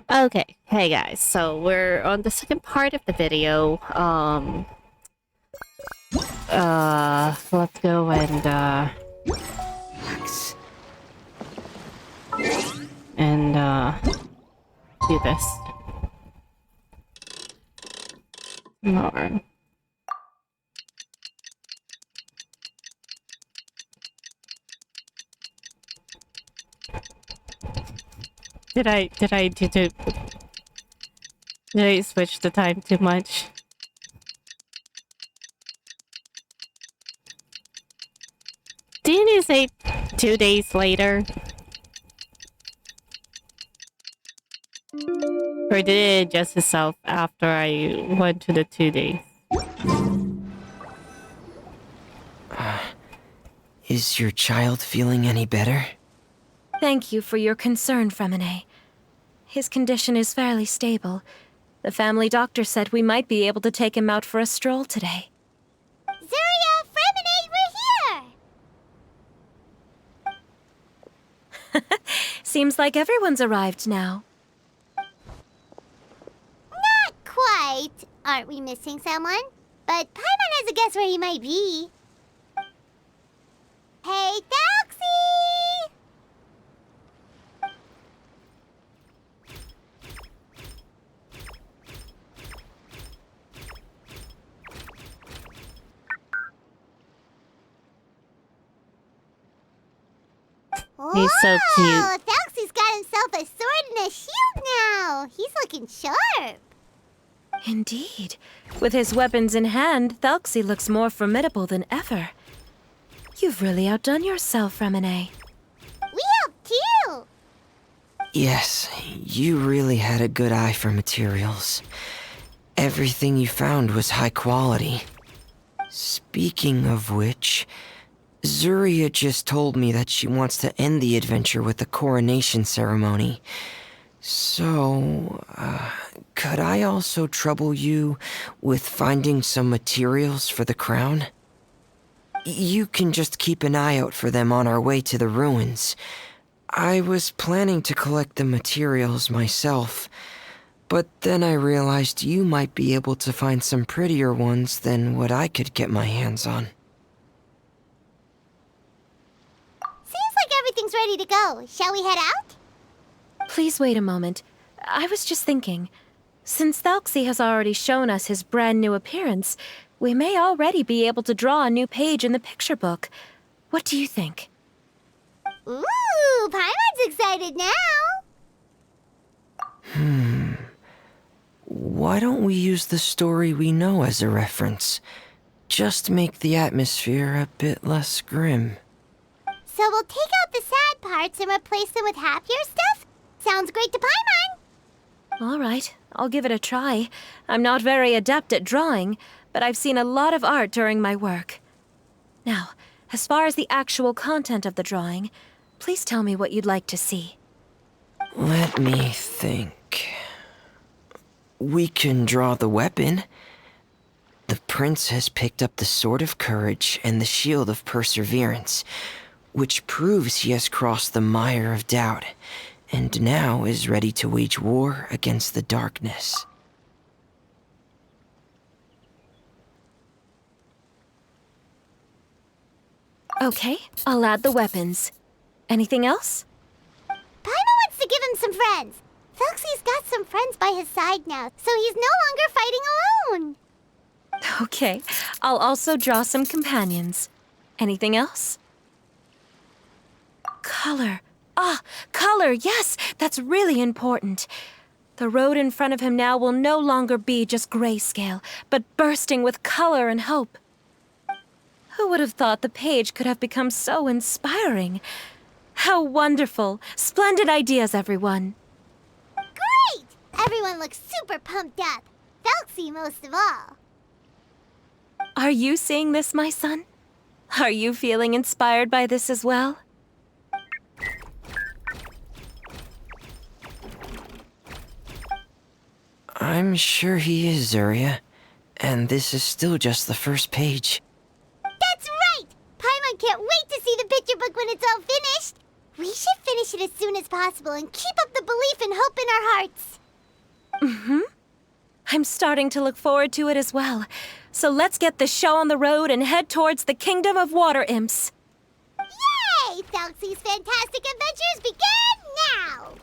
Okay, hey guys, so we're on the second part of the video. Let's go and, Relax. and, do this. More. Did I switch the time too much? Didn't you say 2 days later? Or did it adjust itself after I went to the 2 days? Is your child feeling any better? Thank you for your concern, Fremine. His condition is fairly stable. The family doctor said we might be able to take him out for a stroll today. Zuria, Fremine, we're here! Seems like everyone's arrived now. Not quite. Aren't we missing someone? But Paimon has a guess where he might be. Hey, Thelxie! He's so cute. Whoa, Thelxie's got himself a sword and a shield now. He's looking sharp. Indeed. With his weapons in hand, Thelxie looks more formidable than ever. You've really outdone yourself, Fremine. We helped too. Yes, you really had a good eye for materials. Everything you found was high quality. Speaking of which, Zuria just told me that she wants to end the adventure with a coronation ceremony. So, could I also trouble you with finding some materials for the crown? You can just keep an eye out for them on our way to the ruins. I was planning to collect the materials myself, but then I realized you might be able to find some prettier ones than what I could get my hands on. Seems like everything's ready to go. Shall we head out? Please wait a moment. I was just thinking. Since Thelxie has already shown us his brand new appearance, we may already be able to draw a new page in the picture book. What do you think? Ooh, Paimon's excited now. Why don't we use the story we know as a reference? Just make the atmosphere a bit less grim. So we'll take out the sad parts and replace them with happier stuff? Sounds great to Paimon. All right, I'll give it a try. I'm not very adept at drawing, but I've seen a lot of art during my work. Now, as far as the actual content of the drawing, please tell me what you'd like to see. Let me think. We can draw the weapon. The prince has picked up the Sword of Courage and the Shield of Perseverance, which proves he has crossed the mire of doubt, and now is ready to wage war against the darkness. Okay, I'll add the weapons. Anything else? Paimon wants to give him some friends. Thelxie's got some friends by his side now, so he's no longer fighting alone. Okay, I'll also draw some companions. Anything else? Color. Ah, color, yes, that's really important. The road in front of him now will no longer be just grayscale, but bursting with color and hope. Who would have thought the page could have become so inspiring? How wonderful! Splendid ideas, everyone. Great! Everyone looks super pumped up. Thelxie most of all. Are you seeing this, my son? Are you feeling inspired by this as well? I'm sure he is, Zuria. And this is still just the first page. That's right! Paimon can't wait to see the picture book when it's all finished. We should finish it as soon as possible and keep up the belief and hope in our hearts. I'm starting to look forward to it as well. So let's get the show on the road and head towards the Kingdom of Water Imps. Yay! Thelxie's fantastic adventures begin now!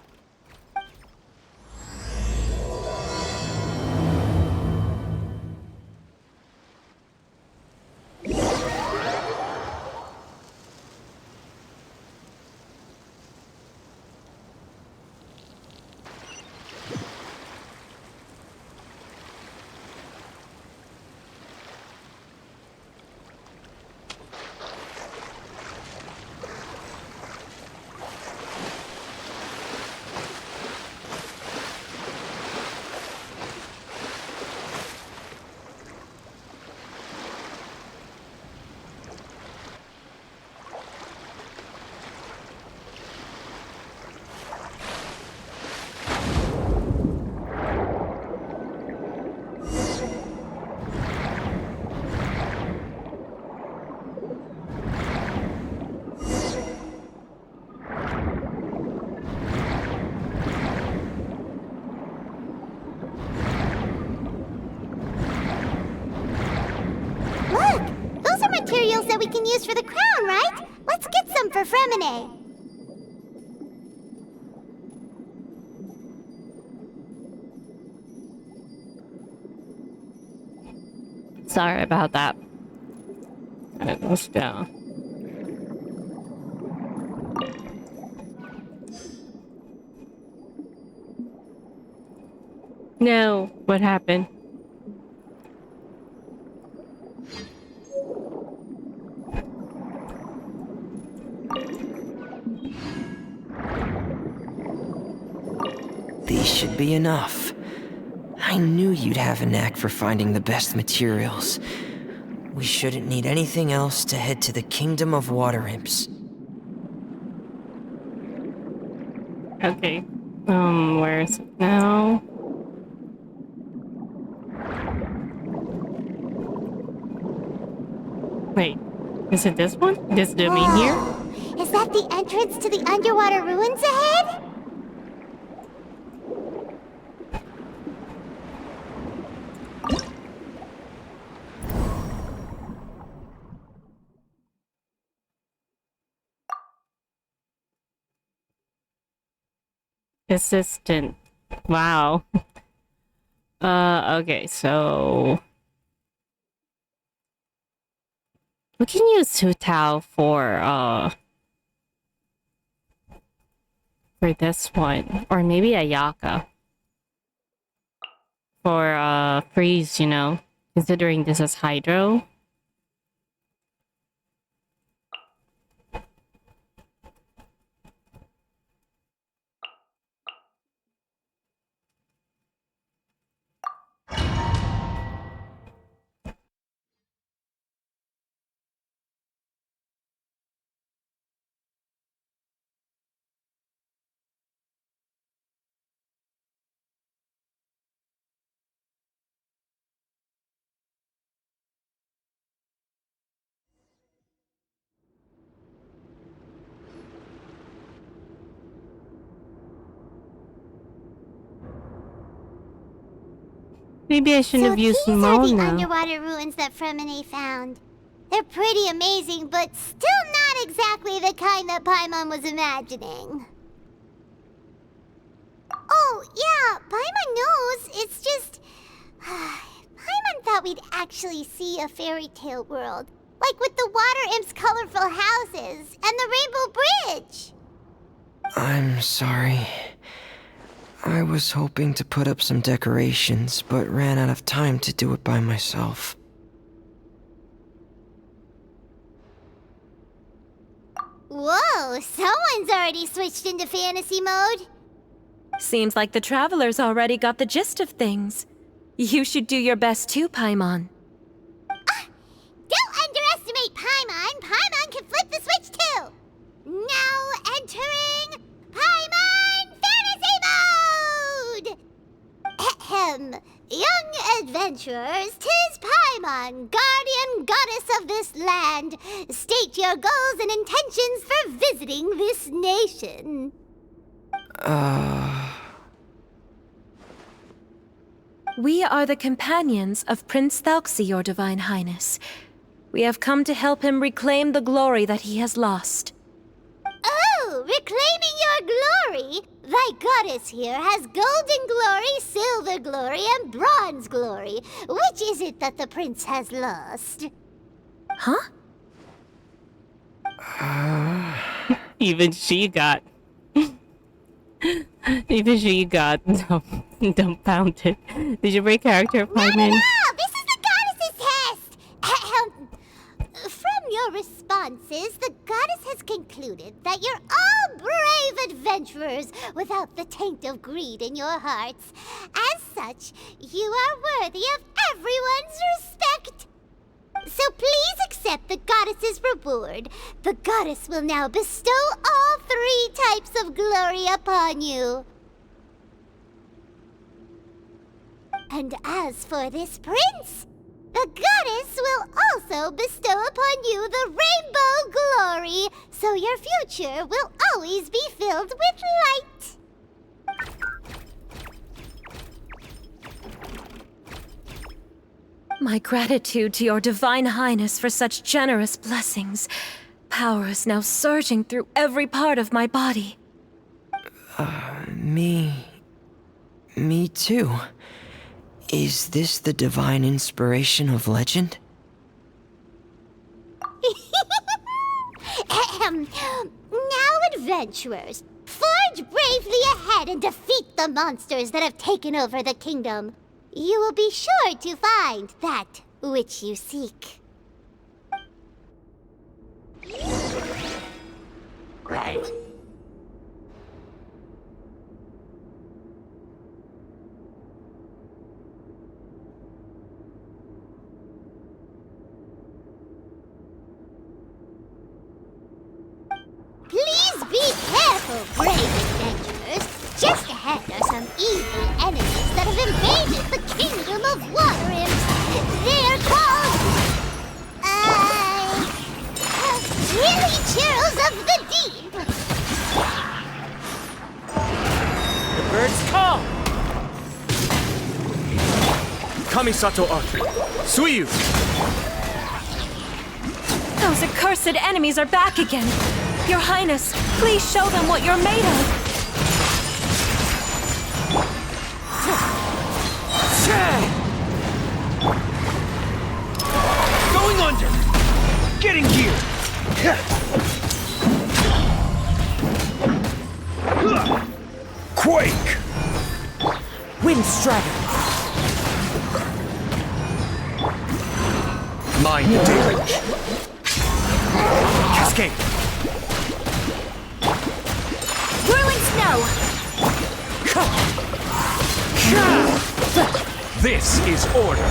Materials that we can use for the crown, right? Let's get some for Fremine. Sorry about that. Alright, let's go. No, what happened? These should be enough. I knew you'd have a knack for finding the best materials. We shouldn't need anything else to head to the Kingdom of Water Imps. Okay. Where is it now? Wait, is it this one? This domain here? Is that the entrance to the underwater ruins ahead? Assistant. Wow. Okay, so we can use Sutao for this one. Or maybe Ayaka. For freeze, you know. Considering this is Hydro. Maybe I shouldn't have used these are the Mona. underwater ruins that Fremine found. They're pretty amazing, but still not exactly the kind that Paimon was imagining. Oh, yeah, Paimon knows. It's just... Paimon thought we'd actually see a fairy tale world. Like with the water imps' colorful houses and the rainbow bridge. I'm sorry. I was hoping to put up some decorations, but ran out of time to do it by myself. Whoa, someone's already switched into fantasy mode. Seems like the travelers already got the gist of things. You should do your best too, Paimon. Don't underestimate Paimon. Paimon can flip the switch too. Now entering Paimon Fantasy Mode! Ahem. Young adventurers, 'tis Paimon, guardian goddess of this land. State your goals and intentions for visiting this nation. We are the companions of Prince Thelxie, your Divine Highness. We have come to help him reclaim the glory that he has lost. Oh, reclaiming your glory! Thy goddess here has golden glory, silver glory, and bronze glory. Which is it that the prince has lost? Huh? Even she got dumbfounded. Did you break character, Paimon? No! This is the goddess's test! From your responses, the goddess has concluded that you're all brave adventurers without the taint of greed in your hearts. As such, you are worthy of everyone's respect. So please accept the goddess's reward. The goddess will now bestow all 3 types of glory upon you. And as for this prince, the goddess will also bestow upon you the rainbow glory, so your future will always be filled with light. My gratitude to your Divine Highness for such generous blessings. Power is now surging through every part of my body. Me too. Is this the divine inspiration of legend? Now, adventurers, forge bravely ahead and defeat the monsters that have taken over the kingdom. You will be sure to find that which you seek. Right. Please be careful, brave adventurers. Just ahead are some evil enemies that have invaded the kingdom of water imps. They are called... Chilly of the Deep. The birds call! Kamisato Archer, Suiyu! Those accursed enemies are back again. Your Highness, please show them what you're made of. Going under! Getting here! Quake! Wind Strider! Mind Deluge! Cascade! Whirling Snow! This is order!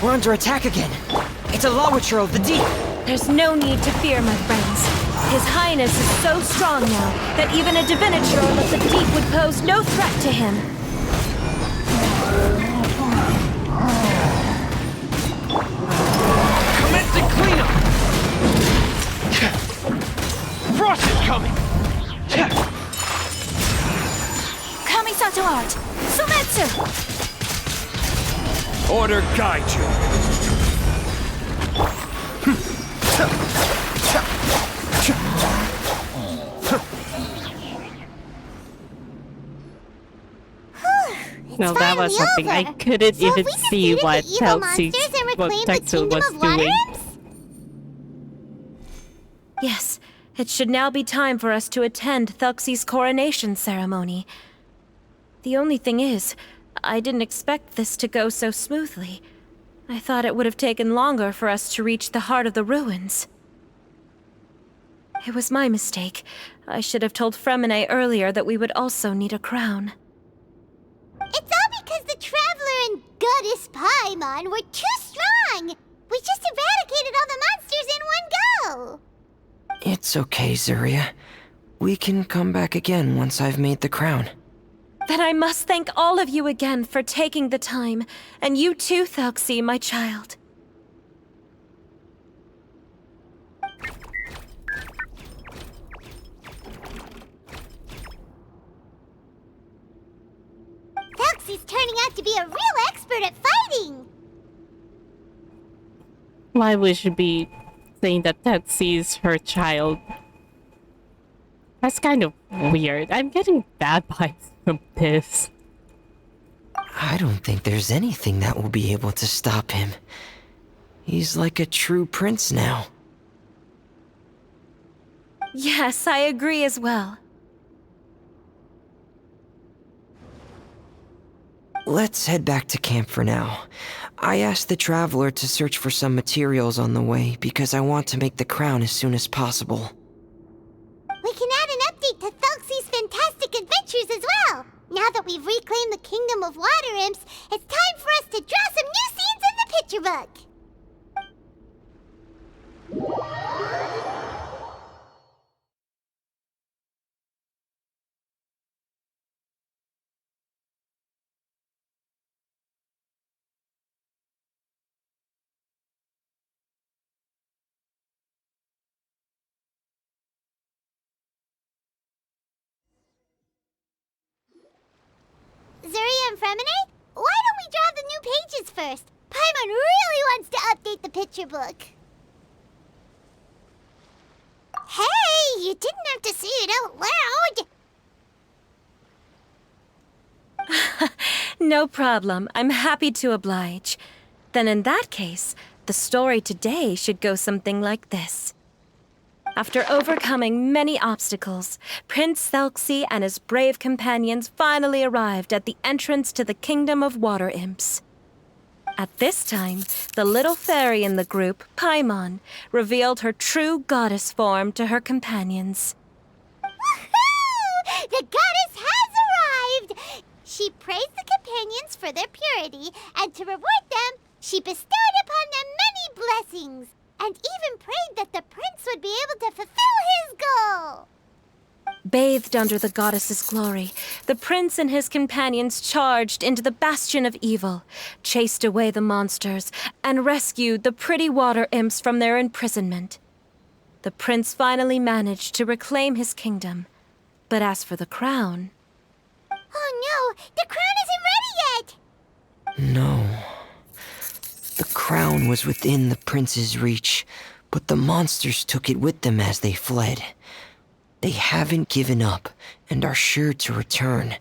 We're under attack again. It's a Lawitcher of the Deep. There's no need to fear, my friends. His Highness is so strong now that even a Diviniture of the Deep would pose no threat to him. Commencing cleanup! Frost is coming! Kamisato Art! Sumetsu! Order guide you! No, that was finally something I over. couldn't So have even we see defeated what the evil Thelxie, monsters and what reclaimed the Thelxie kingdom was of water doing. imps? Yes, it should now be time for us to attend Thelxie's coronation ceremony. The only thing is, I didn't expect this to go so smoothly. I thought it would have taken longer for us to reach the heart of the ruins. It was my mistake. I should have told Fremine earlier that we would also need a crown. It's all because the Traveler and Goddess Paimon were too strong! We just eradicated all the monsters in one go! It's okay, Zuria. We can come back again once I've made the crown. Then I must thank all of you again for taking the time, and you too, Thelxie, my child. Thelxie's turning out to be a real expert at fighting! Why would she be saying that Thelxie is her child? That's kind of weird. I'm getting bad vibes from this. I don't think there's anything that will be able to stop him. He's like a true prince now. Yes, I agree as well. Let's head back to camp for now. I asked the traveler to search for some materials on the way because I want to make the crown as soon as possible. We can add an update to Thelxie's fantastic adventures as well! Now that we've reclaimed the Kingdom of Water Imps, it's time for us to draw some new scenes in the picture book! Zuria and Fremine, why don't we draw the new pages first? Paimon really wants to update the picture book. Hey, you didn't have to say it out loud. No problem. I'm happy to oblige. Then in that case, the story today should go something like this. After overcoming many obstacles, Prince Thelxie and his brave companions finally arrived at the entrance to the Kingdom of Water Imps. At this time, the little fairy in the group, Paimon, revealed her true goddess form to her companions. Woohoo! The goddess has arrived! She praised the companions for their purity, and to reward them, she bestowed upon them many blessings, and even prayed that the prince would be able to fulfill his goal. Bathed under the goddess's glory, the prince and his companions charged into the bastion of evil, chased away the monsters, and rescued the pretty water imps from their imprisonment. The prince finally managed to reclaim his kingdom. But as for the crown... Oh no, the crown isn't ready yet! No. The crown was within the prince's reach, but the monsters took it with them as they fled. They haven't given up and are sure to return,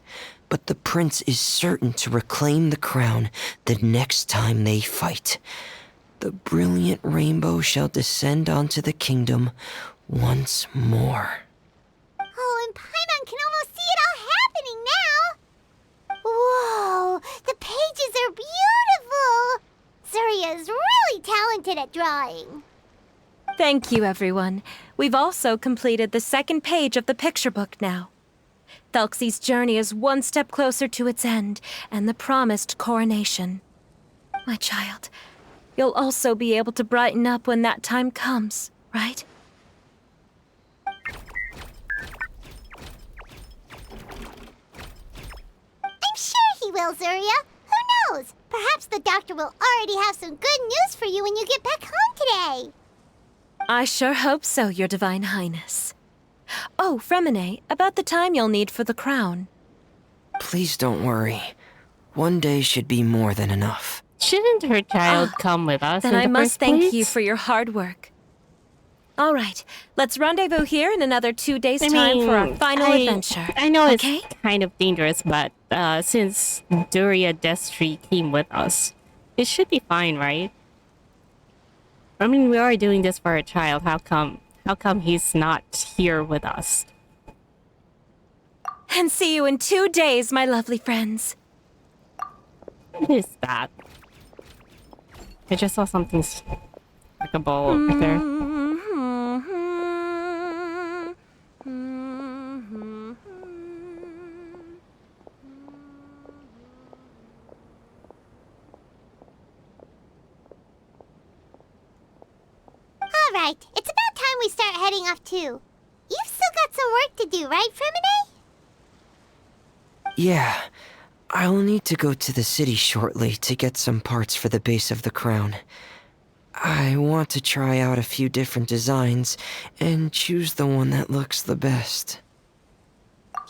but the prince is certain to reclaim the crown the next time they fight. The brilliant rainbow shall descend onto the kingdom once more. Oh, and Paimon can almost see it all happening now! Whoa, the pages are beautiful! Zuria is really talented at drawing. Thank you, everyone. We've also completed the second page of the picture book now. Thelxie's journey is one step closer to its end and the promised coronation. My child, you'll also be able to brighten up when that time comes, right? I'm sure he will, Zuria. Who knows? Perhaps the doctor will already have some good news for you when you get back home today. I sure hope so, Your Divine Highness. Oh, Fremine, about the time you'll need for the crown. Please don't worry. One day should be more than enough. Shouldn't her child come with us? Then in I the must first thank place? you for your hard work. All right, let's rendezvous here in another 2 days' time for our final adventure. I know okay? it's kind of dangerous, but since Duria Destry came with us, it should be fine, right? I mean, we are doing this for a child. How come he's not here with us? And see you in 2 days, my lovely friends. What is that? I just saw something like a ball over there. Alright, it's about time we start heading off too. You've still got some work to do, right, Fremine? Yeah, I'll need to go to the city shortly to get some parts for the base of the crown. I want to try out a few different designs and choose the one that looks the best.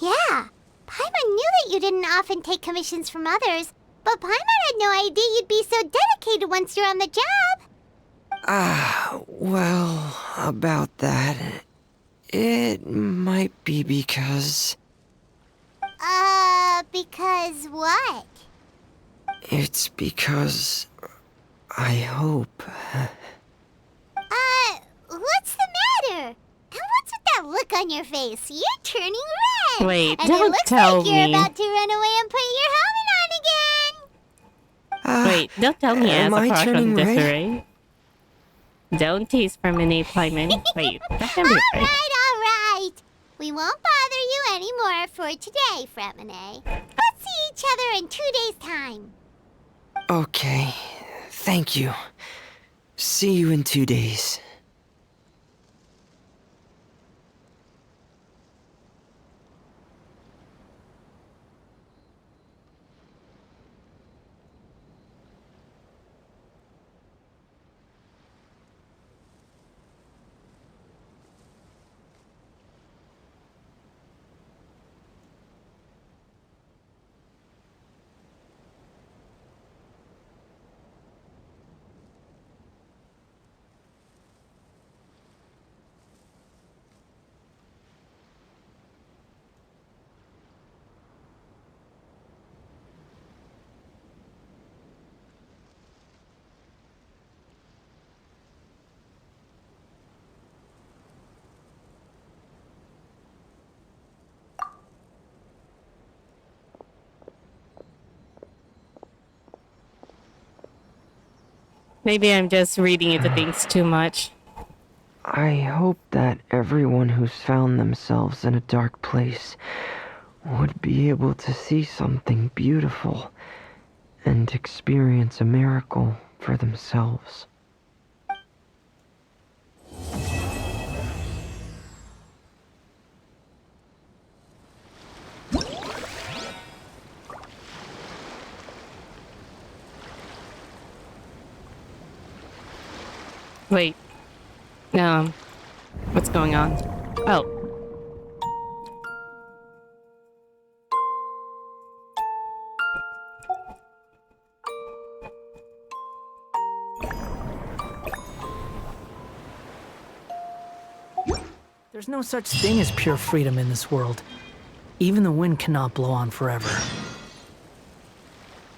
Yeah, Paimon knew that you didn't often take commissions from others, but Paimon had no idea you'd be so dedicated once you're on the job. Well, about that, it might be because... Because what? It's because... I hope... What's the matter? And what's with that look on your face? You're turning red. Wait, and don't it looks tell like you're me. about to run away and put your helmet on again. Wait, don't tell me I have am a I crush on turning red? Desiree. Don't tease Fermine, Paimon. Wait, that can be right. All right. We won't bother you anymore for today, Fremine. Let's see each other in 2 days' time. Okay, thank you. See you in 2 days. Maybe I'm just reading into things too much. I hope that everyone who's found themselves in a dark place would be able to see something beautiful and experience a miracle for themselves. Wait. What's going on? Oh. There's no such thing as pure freedom in this world. Even the wind cannot blow on forever.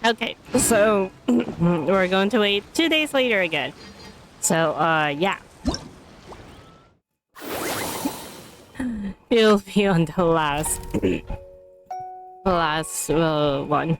Okay, so we're going to wait 2 days later again. So, yeah. You'll be on the last one.